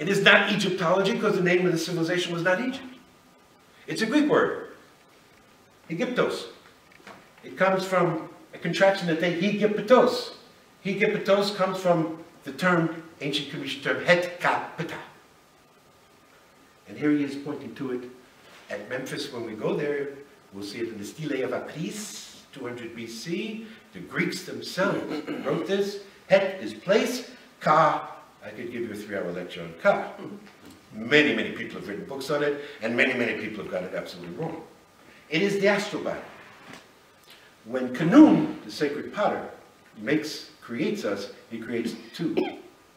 It is not Egyptology because the name of the civilization was not Egypt. It's a Greek word, Aegyptos. It comes from a contraction that they Hegepetos. Hegepetos comes from the term, ancient Commission term, Het-ka-peta. And here he is pointing to it at Memphis. When we go there, we'll see it in the Stele of Apis, 200 BC. The Greeks themselves wrote this. Het is place, Ka, I could give you a 3-hour lecture on Ka. Many, many people have written books on it, and many, many people have got it absolutely wrong. It is the astral body. When Khnum, the sacred potter, creates us, he creates two.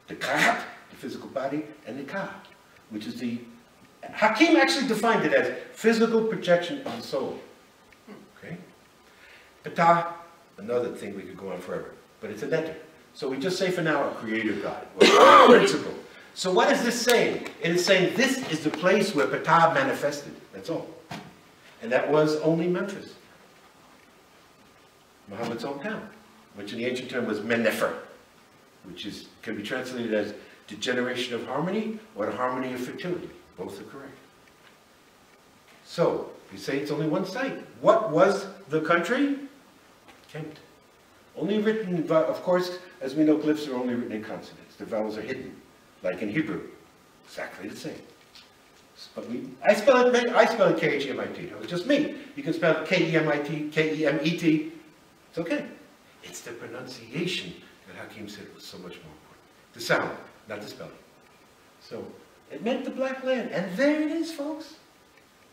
The Ka, the physical body, and the Ka, which is the... Hakim actually defined it as physical projection of the soul. Okay? Ptah, another thing we could go on forever, but it's a letter. So we just say for now a creator God, or a principle. So what is this saying? It is saying this is the place where Ptah manifested. That's all. And that was only Memphis, Muhammad's hometown, which in the ancient term was Menefer, which can be translated as the generation of harmony or the harmony of fertility. Both are correct. So, you say it's only one site. What was the country? Kemet. Only written, of course, as we know, glyphs are only written in consonants. The vowels are hidden, like in Hebrew. Exactly the same. But I spell it K-H-E-M-I-T. It was just me. You can spell it K-E-M-I-T, K-E-M-E-T. It's okay. It's the pronunciation that Hakim said was so much more important. The sound, not the spelling. So, it meant the Black Land. And there it is, folks.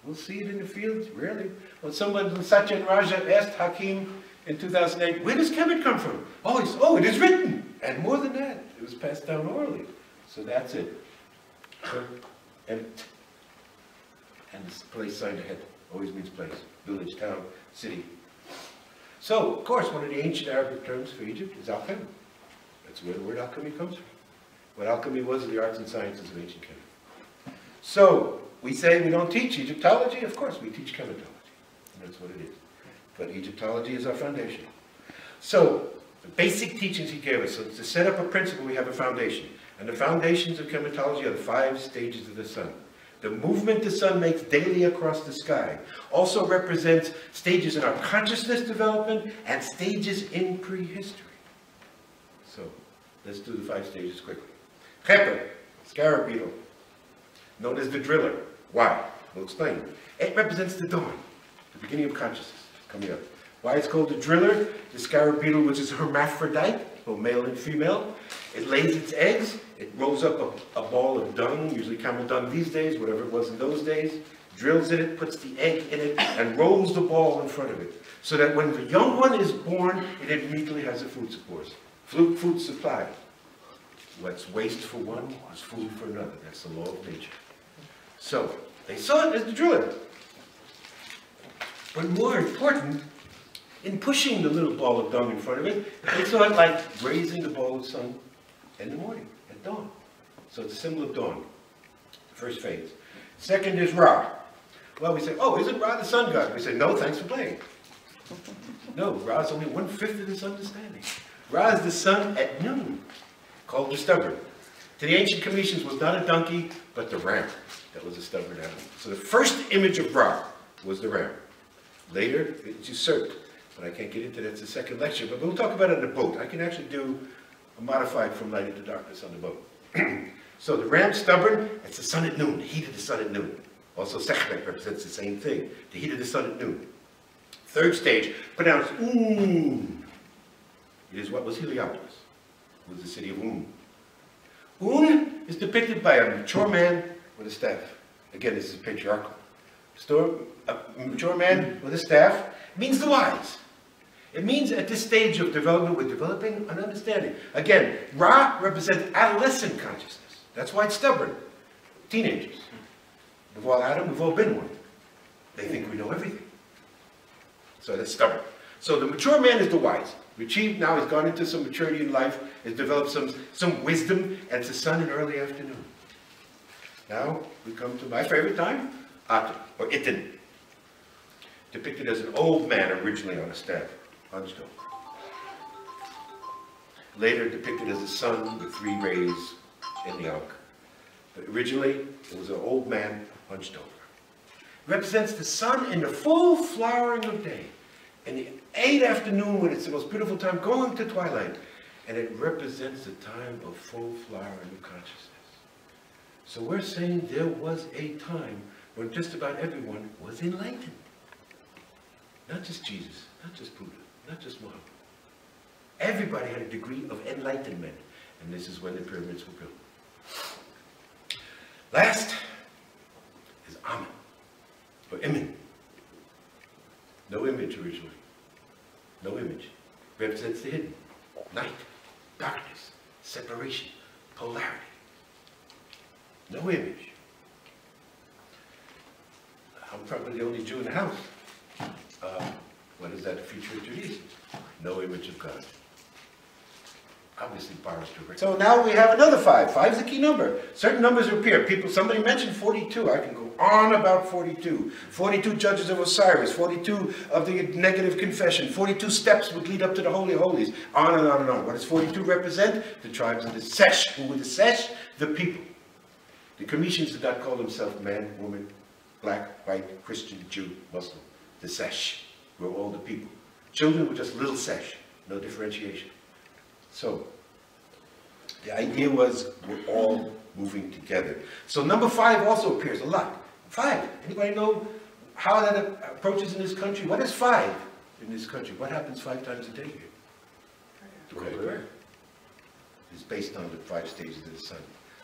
We'll see it in the fields, rarely. When Satyen Raja asked Hakim in 2008, where does Kemet come from? Oh, it is written. And more than that, it was passed down orally. So that's it. And this place signed ahead always means place. Village, town, city. So, of course, one of the ancient Arabic terms for Egypt is alchemy. That's where the word alchemy comes from. What alchemy was the arts and sciences of ancient Kemet. So, we say we don't teach Egyptology. Of course, we teach chematology. And that's what it is. But Egyptology is our foundation. So, the basic teachings he gave us. So, to set up a principle, we have a foundation. And the foundations of chematology are the 5 stages of the sun. The movement the sun makes daily across the sky also represents stages in our consciousness development and stages in prehistory. So, let's do the 5 stages quickly. Khepri, scarab beetle, known as the driller. Why? We'll explain. It represents the dawn, the beginning of consciousness coming up. Why it's called the driller? The scarab beetle, which is hermaphrodite, both male and female. It lays its eggs. It rolls up a ball of dung, usually camel dung these days, whatever it was in those days, drills in it, puts the egg in it, and rolls the ball in front of it. So that when the young one is born, it immediately has a food supply. What's waste for one is food for another. That's the law of nature. So, they saw it as the driller. But more important, in pushing the little ball of dung in front of it, they saw it like raising the ball of sun in the morning, at dawn. So it's a symbol of dawn, first phase. Second is Ra. Well, we say, oh, isn't Ra the sun god? We say, no, thanks for playing. No, Ra is only 1/5 of this understanding. Ra is the sun at noon, called the stubborn. To the ancient Cometians was not a donkey, but the ram that was a stubborn animal. So the first image of Ra was the ram. Later, it's usurped. But I can't get into that, it's the second lecture. But we'll talk about it on the boat. I can actually do a modified from light into darkness on the boat. So the ram stubborn, it's the sun at noon, the heat of the sun at noon. Also Sekhmet represents the same thing, the heat of the sun at noon. Third stage, pronounced Un. It is what was Heliopolis, it was the city of Un. Un is depicted by a mature man with a staff. Again, this is patriarchal. A mature man with a staff means the wise. It means at this stage of development, we're developing an understanding. Again, Ra represents adolescent consciousness. That's why it's stubborn. Teenagers. Before Adam, we've all been one. They think we know everything. So that's stubborn. So the mature man is the wise. Achieved now, he's gone into some maturity in life, has developed some wisdom, and it's the sun in early afternoon. Now, we come to my favorite time, Aten, or Iten. Depicted as an old man originally on a staff, hunched over. Later depicted as a sun with 3 rays in the Ankh. But originally, it was an old man hunched over. It represents the sun in the full flowering of day. In the 8th afternoon, when it's the most beautiful time, going to twilight. And it represents the time of full flowering of consciousness. So we're saying there was a time when just about everyone was enlightened. Not just Jesus, not just Buddha, not just Muhammad. Everybody had a degree of enlightenment. And this is when the pyramids were built. Last is Amen, or Imen. No image originally. No image. Represents the hidden. Night, darkness, separation, polarity. No image. I'm probably the only Jew in the house. What is that the feature of Judaism? No image of God. Obviously borrows directly. So now we have another 5. 5 is a key number. Certain numbers appear. Somebody mentioned 42. I can go on about 42. 42 judges of Osiris. 42 of the negative confession. 42 steps would lead up to the Holy of Holies. On and on and on. What does 42 represent? The tribes of the Sesh. Who were the Sesh? The people. The Cometians did not call themselves man, woman, black, white, Christian, Jew, Muslim. The Sesh were all the people. Children were just little Sesh. No differentiation. So, the idea was we're all moving together. So number 5 also appears a lot. 5. Anybody know how that approaches in this country? What is 5 in this country? What happens 5 times a day here? Prayer. It's based on the 5 stages of the sun.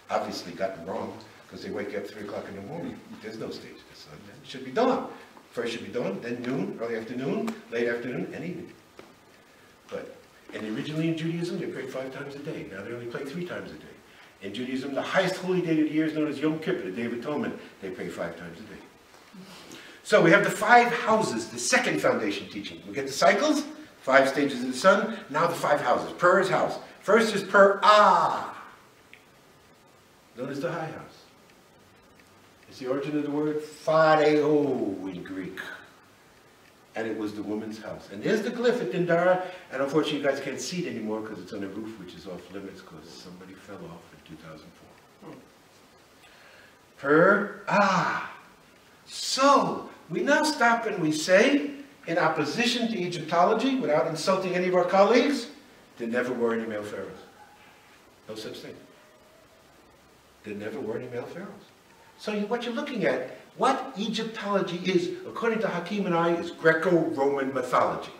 Obviously gotten wrong because they wake up 3 o'clock in the morning. There's no stage of the sun. It should be dawn. First should be dawn, then noon, early afternoon, late afternoon, and evening. And originally in Judaism, they prayed 5 times a day. Now they only pray 3 times a day. In Judaism, the highest holy day of the year is known as Yom Kippur, the Day of Atonement. They pray 5 times a day. So we have the 5 houses, the second foundation teaching. We get the cycles, 5 stages of the sun, now the 5 houses. Per is house. First is Per-Ah, known as the high house. It's the origin of the word Pharaoh in Greek. And it was the woman's house. And there's the glyph at Dendara, and unfortunately you guys can't see it anymore because it's on a roof which is off limits because somebody fell off in 2004. Per-Ah. So, we now stop and we say, in opposition to Egyptology, without insulting any of our colleagues, there never were any male pharaohs. No such thing. There never were any male pharaohs. So what you're looking at, what Egyptology is, according to Hakim and I, is Greco-Roman mythology.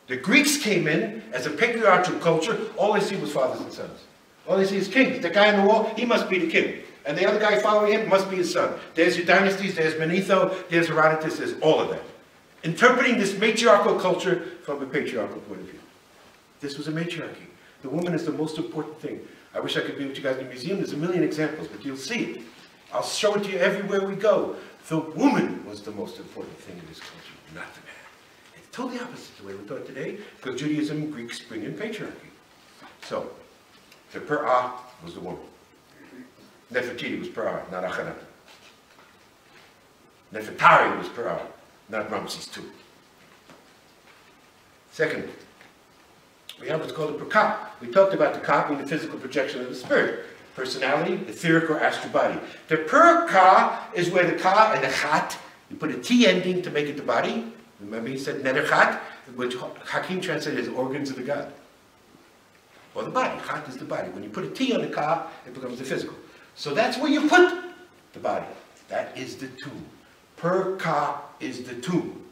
The Greeks came in as a patriarchal culture. All they see was fathers and sons. All they see is kings. The guy on the wall, he must be the king. And the other guy following him must be his son. There's your dynasties, there's Manetho, there's Herodotus, there's all of that. Interpreting this matriarchal culture from a patriarchal point of view. This was a matriarchy. The woman is the most important thing. I wish I could be with you guys in the museum. There's a million examples, but you'll see it. I'll show it to you everywhere we go. The woman was the most important thing in this culture, not the man. It's totally opposite the way we're taught today, because Judaism and Greeks bring in patriarchy. So, the Per-Ah was the woman. Nefertiti was Per-Ah, not Akhenaten. Nefertari was Per-Ah, not Ramses II. Second, we have what's called a Per-Ka. We talked about the Ka being the physical projection of the spirit. Personality, etheric or astral body. The Per-Ka is where the Ka and the Chat, you put a T ending to make it the body. Remember he said Neder-Chat, which Hakim translated as organs of the God. Or the body. Chat is the body. When you put a T on the Ka, it becomes the physical. So that's where you put the body. That is the tomb. Per-Ka is the tomb.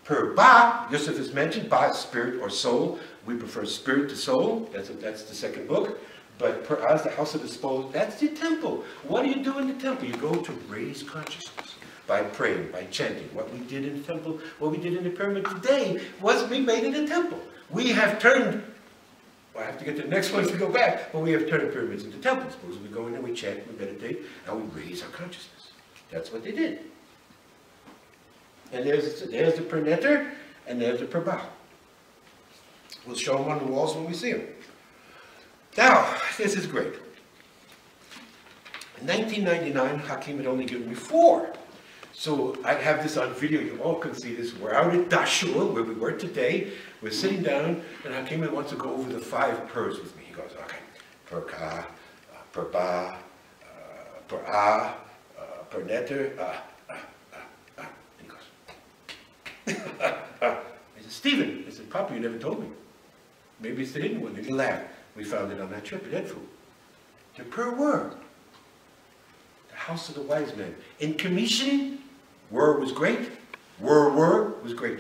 Per-Ba, Yosef is mentioned, Ba is spirit or soul. We prefer spirit to soul. That's the second book. But Per-Ah is the house of the soul. That's the temple. What do you do in the temple? You go to raise consciousness by praying, by chanting. What we did in the temple, what we did in the pyramid today was we made in the temple. We have turned, well, I have to get to the next one to go back, but we have turned pyramids into temples. Because we go in and we chant, we meditate, and we raise our consciousness. That's what they did. And there's the Per-Neter, and there's the Per-Ba. We'll show them on the walls when we see them. Now, this is great. In 1999, Hakim had only given me 4. So I have this on video, you all can see this. We're out at Dashur, where we were today. We're sitting down, and Hakim wants to go over the 5 pers with me. He goes, okay, Per-Ka, Per-Ba, per netter, and he goes, I said, Stephen, I said, Papa, you never told me. Maybe it's the hidden one. And he laughed. We found it on that trip at Edfu. The per word. The house of the wise men. In Commission, word was great. Word was great.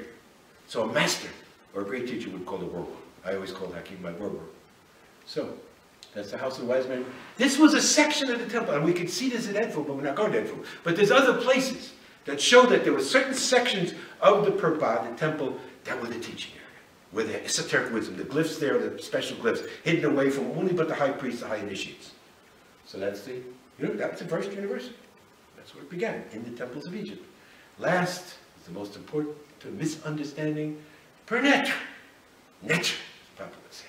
So a master or a great teacher would call it word. I always called Hakim my word. So, that's the house of the wise men. This was a section of the temple, and we can see this at Edfu, but we're not going to Edfu. But there's other places that show that there were certain sections of the Perba, the temple, that were the teaching area. Where the esoteric wisdom, the glyphs there, the special glyphs, hidden away from only but the high priests, the high initiates. So that's the, that's the first university. That's where it began, in the temples of Egypt. Last is the most important to misunderstanding, per netre. Netre, as Papa would say.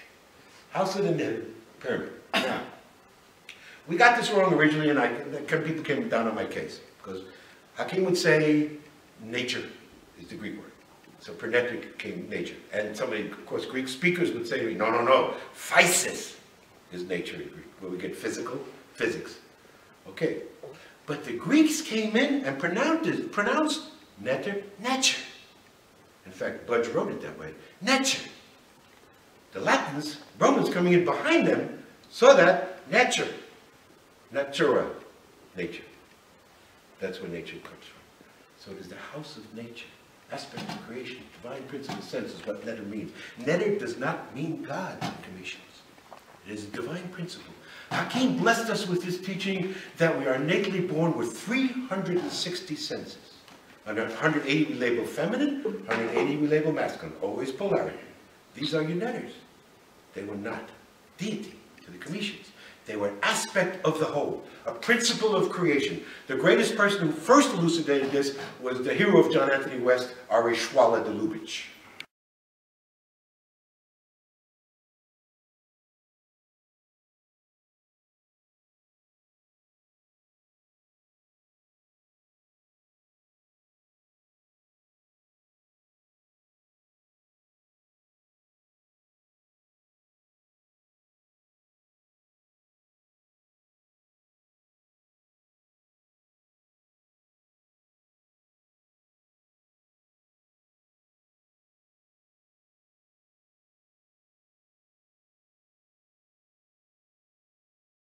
House of the pyramid. Now, we got this wrong originally, and people came down on my case, because Hakim would say nature is the Greek word. So per netre came nature. And somebody, of course, Greek speakers would say to me, no, physis is nature in Greek, where we get physics. Okay. But the Greeks came in and pronounced netter, nature. In fact, Budge wrote it that way, nature. The Latins, Romans coming in behind them, saw that nature, natura, nature. That's where nature comes from. So it is the house of nature. Aspect of creation, divine principle sense is what netter means. Netter does not mean God in Commissions. It is a divine principle. Hakim blessed us with his teaching that we are innately born with 360 senses. 180 we label feminine, 180 we label masculine. Always polarity. These are your netters. They were not deity to the Commissions. They were an aspect of the whole, a principle of creation. The greatest person who first elucidated this was the hero of John Anthony West, R.A. Schwala de Lubitsch.